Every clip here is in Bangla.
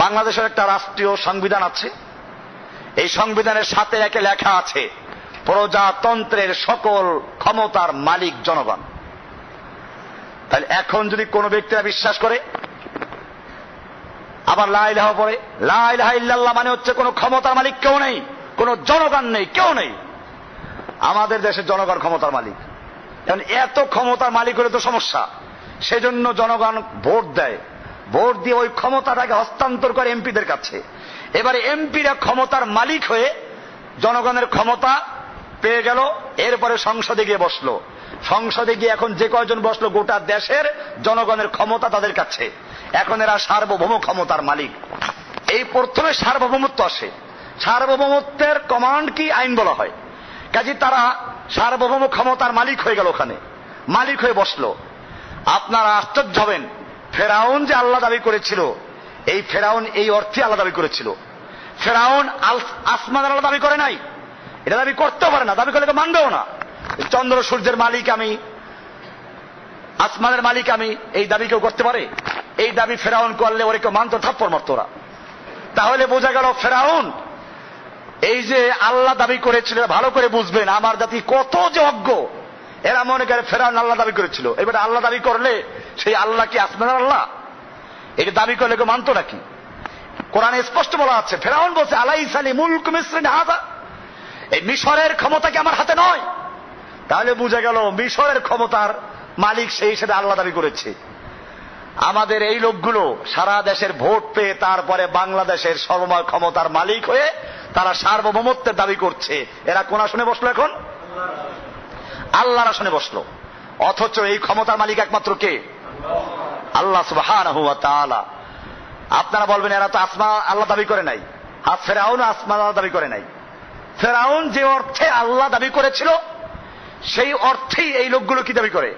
বাংলাদেশের একটা রাষ্ট্রীয় সংবিধান আছে। এই সংবিধানের সাথে একে লেখা আছে প্রজাতন্ত্রের সকল ক্ষমতার মালিক জনগণ। তাহলে এখন যদি কোনো ব্যক্তিরা বিশ্বাস করে আবার লা ইলাহা পড়ে, লা ইলাহা ইল্লাল্লাহ মানে হচ্ছে কোনো ক্ষমতার মালিক কেউ নেই, কোনো জনগণ নেই, কেউ নেই। আমাদের দেশের জনগণ ক্ষমতার মালিক। এখন এত ক্ষমতার মালিক হলে তো সমস্যা, সেজন্য জনগণ ভোট দেয়, ভোট দিয়ে ওই ক্ষমতাটাকে হস্তান্তর করে এমপিদের কাছে। এবারে এমপিরা ক্ষমতার মালিক হয়ে জনগণের ক্ষমতা পেয়ে গেল, এরপরে সংসদে গিয়ে বসলো। সংসদে গিয়ে এখন যে কয়জন বসলো গোটা দেশের জনগণের ক্ষমতা তাদের কাছে, এখন এরা সার্বভৌম ক্ষমতার মালিক। এই প্রথমে সার্বভৌমত্ব আসে, সার্বভৌমত্বের কমান্ড কি আইন বলা হয়। কাজে তারা সার্বভৌম ক্ষমতার মালিক হয়ে গেল, ওখানে মালিক হয়ে বসলো। আপনারা আশ্চর্য হবেন, ফেরাউন যে আল্লাহ দাবি করেছিল, এই ফেরাউন এই অর্থে আল্লাহ দাবি করেছিল। ফেরাউন আসমানের আল্লাহ দাবি করে নাই, এটা দাবি করতেও পারে না, দাবি করলে মানবেও না। চন্দ্র সূর্যের মালিক আমি, আসমানের মালিক আমি, এই দাবি কেউ করতে পারে? এই দাবি ফেরাউন করলে ওরে কেউ মানত, থাপ্পড় মারত ওরা। তাহলে বোঝা গেল ফেরাউন এই যে আল্লাহ দাবি করেছিল, ভালো করে বুঝবেন আমার জাতি কত যে অজ্ঞ। এরা মনে করে ফেরাউন আল্লাহ দাবি করেছিল, এবার আল্লাহ দাবি করলে সেই আল্লাহ কি আসমানের আল্লাহ? এটা দাবি করলে কেউ মানত নাকি? কোরআনে স্পষ্ট বলা আছে, ফেরাউন বলছে আলাইসা লি মুলকু মিসর হাযা, এই মিশরের ক্ষমতা কি আমার হাতে নয়? তাহলে বুঝা গেল মিশরের ক্ষমতার মালিক সেই হিসেবে আল্লাহ দাবি করেছে। আমাদের এই লোকগুলো সারা দেশের ভোট পেয়ে তারপরে বাংলাদেশের সর্বময় ক্ষমতার মালিক হয়ে তারা সার্বভৌমত্বের দাবি করছে। এরা কোন আসনে বসলো? এখন আল্লাহর আসনে বসলো। অথচ এই ক্ষমতার মালিক একমাত্র কে? আল্লাহ সুবহানাহু ওয়া তাআলা। আপনারা বলবেন এরা তো আসমা আল্লাহ দাবি করে নাই। আর ফেরাউন আসমা আল্লাহ দাবি করে নাই। ফেরাউন যে অর্থে আল্লাহ দাবি করেছিল সেই অর্থেই এই লোকগুলো কি দাবি করে?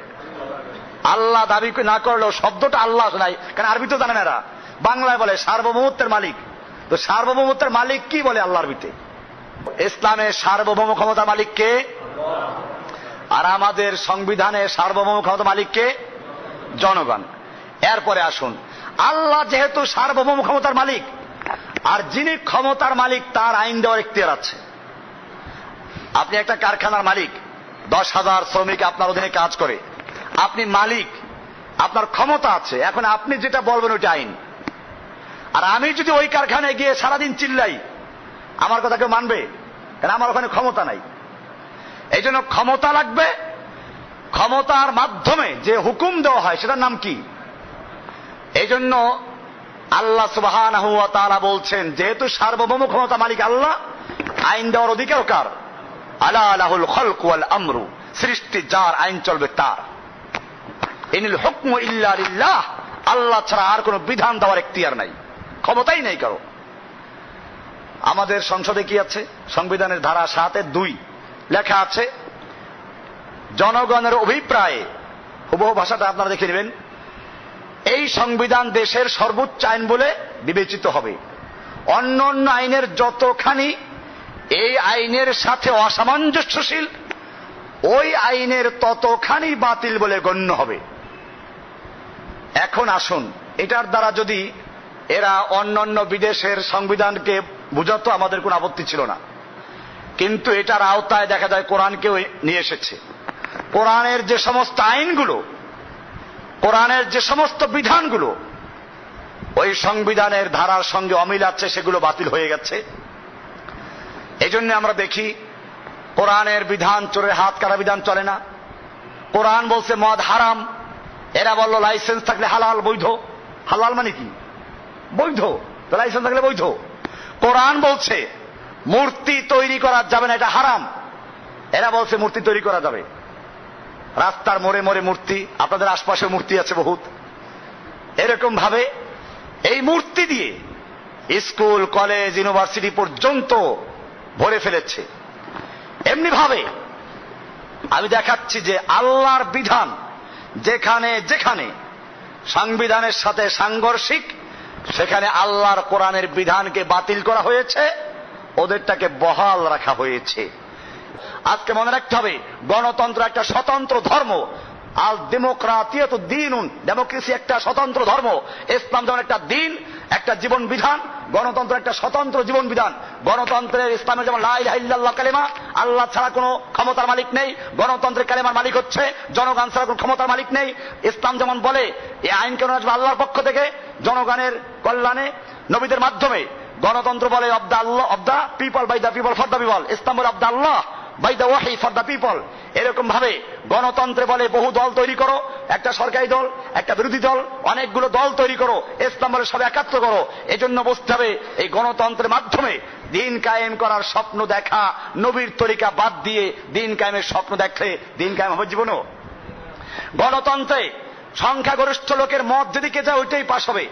আল্লাহ দাবি না করলেও শব্দটা আল্লাহ নাই, কারণ আরবি তো জানে না এরা, বাংলায় বলে সার্বভৌমত্বের মালিক। তো সার্বভৌমত্বের মালিক কি বলে আল্লাহ আরবিতে? ইসলামের সার্বভৌম ক্ষমতার মালিক কে? আর আমাদের সংবিধানের সার্বভৌম ক্ষমতার মালিক কে? জনগণ। এরপরে আসুন, আল্লাহ যেহেতু সার্বভৌম ক্ষমতার মালিক, আর যিনি ক্ষমতার মালিক তার আইন দেওয়ার এখতিয়ার আছে। আপনি একটা কারখানার মালিক, 10,000 শ্রমিক আপনার অধীনে কাজ করে, আপনি মালিক, আপনার ক্ষমতা আছে, এখন আপনি যেটা বলবেন ওইটা আইন। আর আমি যদি ওই কারখানায় গিয়ে সারাদিন চিল্লাই, আমার কথা কেউ মানবে? কারণ আমার ওখানে ক্ষমতা নাই। এই জন্য ক্ষমতা লাগবে, ক্ষমতার মাধ্যমে যে হুকুম দেওয়া হয় সেটার নাম কি? এই জন্য আল্লাহ সুবহানাহু ওয়া তাআলা বলছেন যেহেতু সার্বভৌম ক্ষমতা মালিক আল্লাহ, আইন দেওয়ার অধিকার কার? আলা লাহুল খালকু ওয়াল আমরু, সৃষ্টি যার, আইন চলবে তার। ইনিল হুকমু ইল্লা লিল্লাহ, আল্লাহ ছাড়া আর কোন বিধান দেওয়ার এখতিয়ার নাই, ক্ষমতাই নেই কারো। আমাদের সংসদে কি আছে? সংবিধানের ধারা 7-2 লেখা আছে জনগণের অভিপ্রায়ে, হুবহু ভাষাটা আপনারা দেখে নেবেন, এই সংবিধান দেশের সর্বোচ্চ আইন বলে বিবেচিত হবে। অন্য অন্য আইনের যতখানি এই আইনের সাথে অসামঞ্জস্যশীল, ওই আইনের ততখানি বাতিল বলে গণ্য হবে। এখন আসুন, এটার দ্বারা যদি এরা অন্যান্য বিদেশের সংবিধানকে বুঝাতো আমাদের কোনো আপত্তি ছিল না, কিন্তু এটার আওতায় দেখা যায় কোরআনকেও নিয়ে এসেছে। কোরআনের যে সমস্ত আইনগুলো, কোরআনের যে সমস্ত বিধানগুলো ওই সংবিধানের ধারার সঙ্গে অমিল আছে, সেগুলো বাতিল হয়ে গেছে। এই জন্য আমরা দেখি কোরআনের বিধান, চোরের হাত কাটা বিধান চলে না। কোরআন বলছে মদ হারাম, এরা বলল লাইসেন্স থাকলে হালাল, বৈধ। হালাল মানে কি? বৈধ। তো লাইসেন্স থাকলে বৈধ। কোরআন বলছে মূর্তি তৈরি করা যাবে না, এটা হারাম, এরা বলছে মূর্তি তৈরি করা যাবে। রাস্তার মোড়ে মোড়ে মূর্তি, আপনাদের আশপাশে মূর্তি আছে বহুত। এরকম ভাবে এই মূর্তি দিয়ে স্কুল, কলেজ, ইউনিভার্সিটি পর্যন্ত ভরে ফেলেছে। এমনি ভাবে আমি দেখাচ্ছি যে আল্লাহর বিধান যেখানে যেখানে সংবিধানের সাথে সাংঘর্ষিক, সেখানে আল্লাহর কোরআনের বিধানকে বাতিল করা হয়েছে, ওদেরটাকে বহাল রাখা হয়েছে। আজকে মনে রাখতে হবে, গণতন্ত্র একটা স্বতন্ত্র ধর্ম, আল ডেমোক্রাতিয়াতু দ্বীনুন, ডেমোক্রেসি একটা স্বতন্ত্র ধর্ম, ইসলাম যেমন একটা দিন, একটা জীবন বিধান, গণতন্ত্র একটা স্বতন্ত্র জীবন বিধান। গণতন্ত্রের ইসলামে যেমন লা ইলাহা ইল্লাল্লাহ কালেমা, আল্লাহ ছাড়া কোনো ক্ষমতার মালিক নেই, গণতন্ত্রের কালেমার মালিক হচ্ছে জনগণ ছাড়া কোনো ক্ষমতার মালিক নেই। ইসলাম যেমন বলে এই আইন কেন আসবে আল্লাহর পক্ষ থেকে জনগণের কল্যাণে নবীদের মাধ্যমে, গণতন্ত্র বলে of the Allah, of the people, by the people, for the people. Islam বলে of the Allah, by the ওয়াহি, ফর দ্য পিপল। এরকম ভাবে গণতন্ত্রে বলে বহু দল তৈরি করো, একটা সরকারি দল, একটা বিরোধী দল, অনেকগুলো দল তৈরি করো। ইসলাম বলে সব একাত্র করো। এজন্য বুঝতে হবে এই গণতন্ত্রের মাধ্যমে দিন কায়েম করার স্বপ্ন দেখা, নবীর তরিকা বাদ দিয়ে দিন কায়েমের স্বপ্ন দেখলে দিন কায়েম হবে জীবনও। গণতন্ত্রে সংখ্যাগরিষ্ঠ লোকের মত যেদিকে যায় ওইটাই পাশ হবে,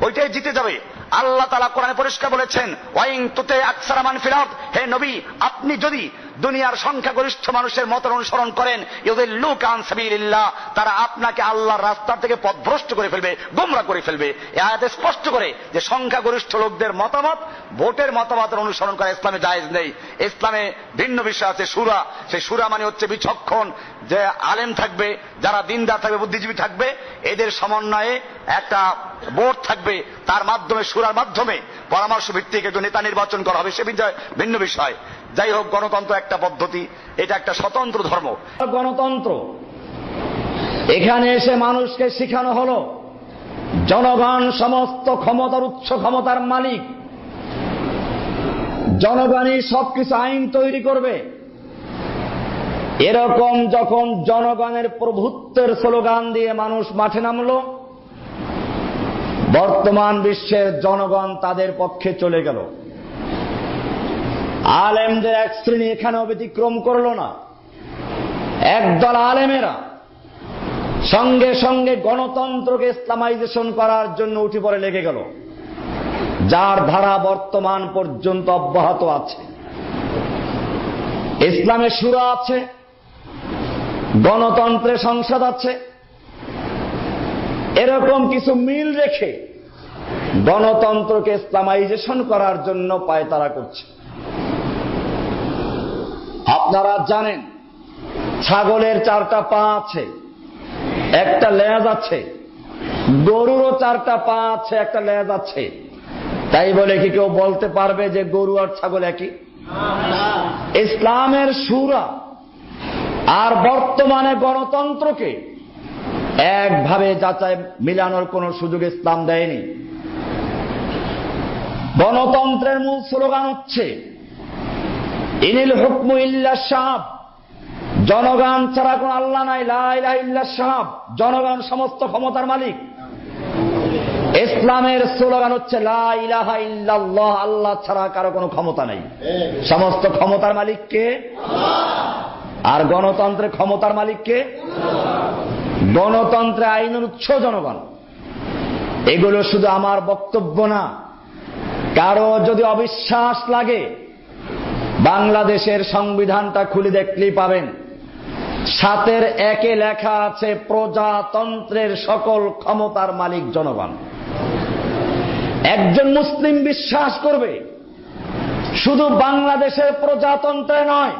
ওইটাই জিতে যাবে। আল্লাহ তাআলা কোরআনে পরিষ্কার বলেছেন, ওয়াইন তুতে আকসারা মান ফিল আরদ, হে নবী আপনি যদি দুনিয়ার সংখ্যাগরিষ্ঠ মানুষের মত অনুসরণ করেন, ইউদিল্লুকা আন সাবিলিল্লাহ, তারা আপনাকে আল্লাহর রাস্তা থেকে পথভ্রষ্ট করে ফেলবে, গোমরা করে ফেলবে। এই আয়াতে স্পষ্ট করে যে সংখ্যাগরিষ্ঠ লোকদের মতামত, ভোটের মতামতের অনুসরণ করা ইসলামে জায়েজ নেই। ইসলামে ভিন্ন বিষয় আছে শুরা। সেই শুরা মানে হচ্ছে বিচক্ষণ যে আলেম থাকবে, যারা দিনদার থাকবে, বুদ্ধিজীবী থাকবে, এদের সমন্বয়ে একটা বোর্ড থাকবে, তার মাধ্যমে শুরার মাধ্যমে পরামর্শ ভিত্তিক একজন নেতা নির্বাচন করা হবে, সে ভিন্ন বিষয়। যাই হোক, গণতন্ত্র একটা পদ্ধতি, এটা একটা স্বতন্ত্র ধর্ম। গণতন্ত্র এখানে এসে মানুষকে শিখানো হলো জনগণ সমস্ত ক্ষমতার উৎস, ক্ষমতার মালিক, জনগণই সবকিছু আইন তৈরি করবে। এরকম যখন জনগণের প্রভুত্বের স্লোগান দিয়ে মানুষ মাঠে নামলো, বর্তমান বিশ্বের জনগণ তাদের পক্ষে চলে গেল। আলেমদের এক শ্রেণী এখানেও ব্যতিক্রম করল না। একদল আলেমেরা সঙ্গে সঙ্গে গণতন্ত্রকে ইসলামাইজেশন করার জন্য উঠে পড়ে লেগে গেল, যার ধারা বর্তমান পর্যন্ত অব্যাহত আছে। ইসলামে শুরা আছে, গণতন্ত্রে সংসদ আছে। এরকম কিছু মিল রেখে গণতন্ত্রকে ইসলামাইজেশন করার জন্য পায়তারা করছে। আপনারা জানেন ছাগলের 4টা পা আছে, একটা লেজ আছে, গরুরও 4টা পা আছে, একটা লেজ আছে। তাই বলে কি কেউ বলতে পারবে যে গরু আর ছাগল একই? ইসলামের শুরা আর বর্তমানে গণতন্ত্রকে একভাবে যাচাই মিলানোর কোন সুযোগ ইসলাম দেয়নি। গণতন্ত্রের মূল স্লোগান হচ্ছে ইনিল হুকমু ইল্লা শাব, জনগণ ছাড়া কোন আল্লাহ নাই, লা ইলাহা ইল্লা শাব, জনগণ সমস্ত ক্ষমতার মালিক। ইসলামের স্লোগান হচ্ছে লা ইলাহা ইল্লাল্লাহ, আল্লাহ ছাড়া কারো কোনো ক্ষমতা নেই, সমস্ত ক্ষমতার মালিক কে? আর গণতন্ত্রের ক্ষমতার মালিক কে? গণতন্ত্রে আইনের উৎস জনগণ। এগুলো শুধু আমার বক্তব্য না, কারো যদি অবিশ্বাস লাগে বাংলাদেশের সংবিধানটা খুলে দেখলেই পাবেন 7-এর 1-এ লেখা আছে প্রজাতন্ত্রের সকল ক্ষমতার মালিক জনগণ। একজন মুসলিম বিশ্বাস করবে শুধু বাংলাদেশের প্রজাতন্ত্রে নয়,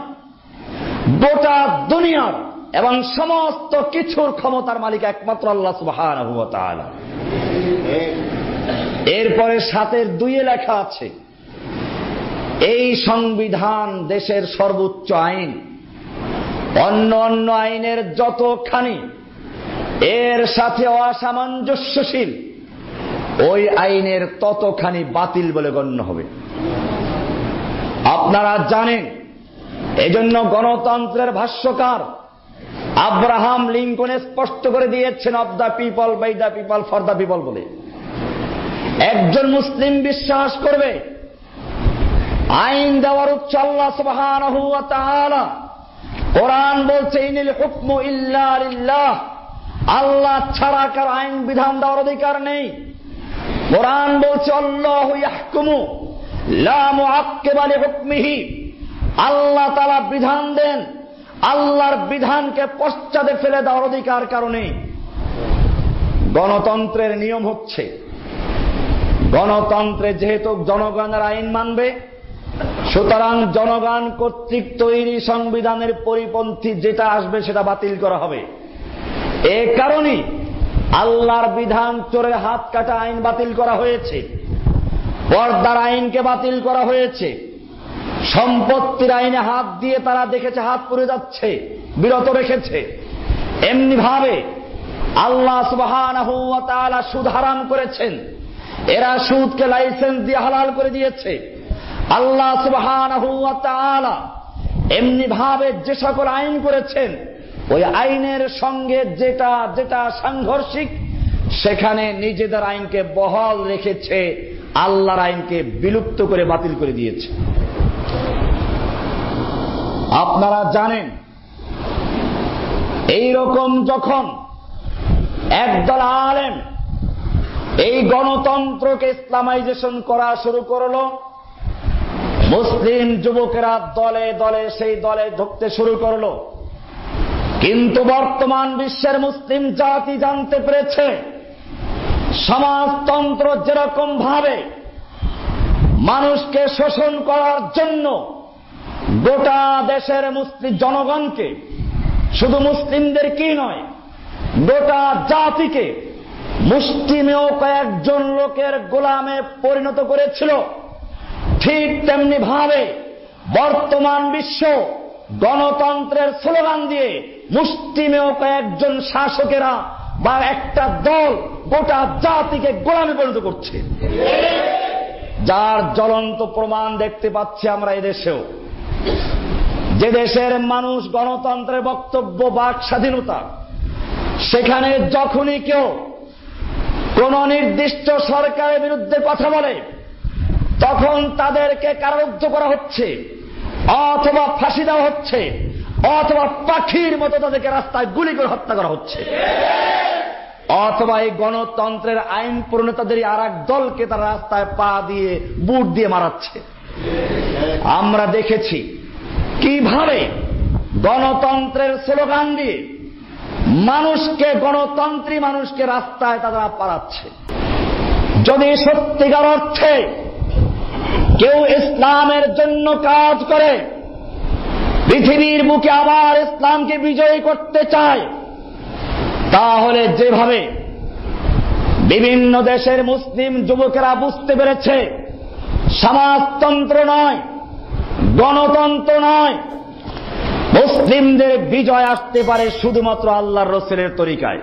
গোটা দুনিয়ার এবং সমস্ত কিছুর ক্ষমতার মালিক একমাত্র আল্লাহ সুবহানাহু ওয়া তাআলা। এরপরে 7-এর 2-এ লেখা আছে এই সংবিধান দেশের সর্বোচ্চ আইন, অন্য অন্য আইনের যতখানি এর সাথে অসামঞ্জস্যশীল ওই আইনের ততখানি বাতিল বলে গণ্য হবে। আপনারা জানেন এজন্য গণতন্ত্রের ভাষ্যকার আব্রাহাম লিঙ্কন স্পষ্ট করে দিয়েছেন of the people, by the people, for the people বলে। একজন মুসলিম বিশ্বাস করবে আইন দেওয়ার উৎস আল্লাহ সুবহানাহু ওয়া তাআলা। কোরআন বলছে ইনিল হুকমু ইল্লা লিল্লাহ, আল্লাহ ছাড়া কার আইন বিধান দেওয়ার অধিকার নেই। কোরআন বলছে আল্লাহু ইয়াহকুমু লা মুআক্কিবা লিহুকমিহি, আল্লাহ তাআলা বিধান দেন, আল্লাহর বিধানকে পশ্চাতে ফেলে দেওয়ার অধিকার কারণে। গণতন্ত্রের নিয়ম হচ্ছে গণতন্ত্রে যেহেতু জনগণের আইন মানবে, সুতরাং জনগণ কর্তৃক তৈরি সংবিধানের পরিপন্থী যেটা আসবে সেটা বাতিল করা হবে। এ কারণে আল্লাহর বিধান চোরের হাত কাটা আইন বাতিল করা হয়েছে, পর্দার আইনকে বাতিল করা হয়েছে, সম্পত্তির আইনে হাত দিয়ে তারা দেখেছে হাত পুড়ে যাচ্ছে, বিরত রেখেছে। এমনি ভাবে আল্লাহ সুবহানাহু ওয়া তাআলা সুদ হারাম করেছেন, এরা সুদকে লাইসেন্স দিয়ে হালাল করে দিয়েছে। আল্লাহ সুবহানাহু ওয়া তাআলা এমনি ভাবে যে সকল আইন করেছেন, ওই আইনের সঙ্গে যেটা যেটা সাংঘর্ষিক সেখানে নিজেদের আইনকে বহাল রেখেছে, আল্লাহর আইনকে বিলুপ্ত করে বাতিল করে দিয়েছে। আপনারা জানেন, এই রকম যখন একদল আলেম এই গণতন্ত্রকে ইসলামাইজেশন করা শুরু করলো, মুসলিম যুবকেরা দলে দলে সেই দলে ঢুকতে শুরু করলো। কিন্তু বর্তমান বিশ্বের মুসলিম জাতি জানতে পেরেছে, সমাজতন্ত্র যেরকম ভাবে মানুষকে শোষণ করার জন্য গোটা দেশের মুসলিম জনগণকে, শুধু মুসলিমদেরকেই নয় গোটা জাতিকে মুষ্টিমেয় কয়েকজন লোকের গোলামে পরিণত করেছিল, ঠিক তেমনি ভাবে বর্তমান বিশ্ব গণতন্ত্রের স্লোগান দিয়ে মুষ্টিমেয় কয়েকজন শাসকেরা বা একটা দল গোটা জাতিকে গোলামে পরিণত করছে, যার জ্বলন্ত প্রমাণ দেখতে পাচ্ছি আমরা এদেশেও। যে দেশের মানুষ গণতন্ত্রের বক্তব্য, বাক স্বাধীনতা, সেখানে যখনই কেউ কোন নির্দিষ্ট সরকারের বিরুদ্ধে কথা বলে তখন তাদেরকে কারারুদ্ধ করা হচ্ছে, অথবা ফাঁসি দেওয়া হচ্ছে, অথবা পাখির মতো তাদেরকে রাস্তায় গুলি করে হত্যা করা হচ্ছে, অথবা এই গণতন্ত্রের আইন প্রণেতাদের আর এক দলকে তারা রাস্তায় পা দিয়ে বুট দিয়ে মারাচ্ছে। আমরা দেখেছি কিভাবে গণতন্ত্রের স্লোগান দিয়ে মানুষকে, গণতন্ত্রী মানুষকে রাস্তায় তারা পালাচ্ছে। যদি সত্যিকার অর্থে কেউ ইসলামের জন্য কাজ করে, পৃথিবীর বুকে আবার ইসলামকে বিজয়ী করতে চায়, তাহলে যেভাবে বিভিন্ন দেশের মুসলিম যুবকেরা বুঝতে পেরেছে সমাজতন্ত্র নয়, গণতন্ত্র নয়, মুসলিমদের বিজয় আসতে পারে শুধুমাত্র আল্লাহর রাসূলের তরিকায়।